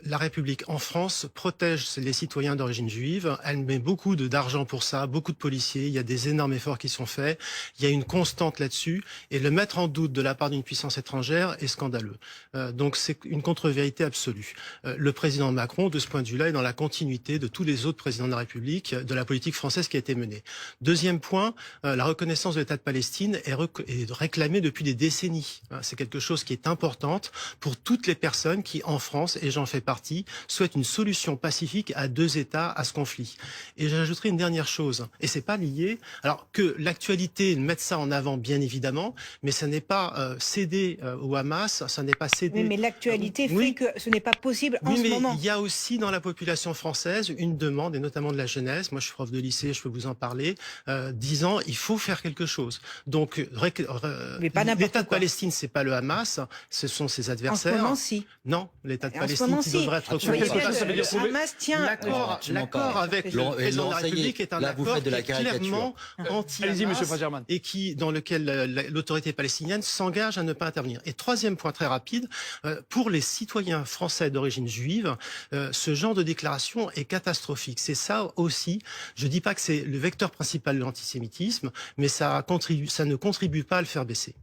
la République en France protège les citoyens d'origine juive. Elle met beaucoup d'argent pour ça, beaucoup de policiers. Il y a des énormes efforts qui sont faits. Il y a une constante là-dessus. Et le mettre en doute de la part d'une puissance étrangère est scandaleux. Donc c'est une contre-vérité absolue. Le président Macron, de ce point de vue-là, est dans la continuité de tous les autres présidents de la République, de la politique française qui a été menée. Deuxième point, la reconnaissance de l'État de Palestine est réclamée depuis des décennies. C'est quelque chose qui est importante pour toutes les personnes qui, en France, et j'en fais partie, souhaitent une solution pacifique à deux États à ce conflit. Et j'ajouterai une dernière chose, et c'est pas lié, alors que l'actualité mette ça en avant, bien évidemment, mais ça n'est pas cédé au Hamas, ça n'est pas cédé... Oui, mais l'actualité oui, fait que ce n'est pas possible en oui, ce mais moment. il y a aussi dans la population française une demande, et notamment de la jeunesse, moi je suis prof de lycée, je peux vous en parler, disant il faut faire quelque chose. Donc l'État de Palestine, c'est pas le Hamas, ce sont ses adversaires. En ce moment, si. Non, l'État de En Palestine qui devrait être reconnu. Le Hamas tient... L'accord avec le président de la République est un accord qui est clairement anti-Hamas et dans lequel l'autorité palestinienne s'engage à ne pas intervenir. Et troisième point très rapide, pour les citoyens français d'origine juive, ce genre de déclaration est catastrophique. C'est ça aussi, je dis pas que c'est le vecteur principal de l'antisémitisme, mais ça ne contribue pas à le faire baisser.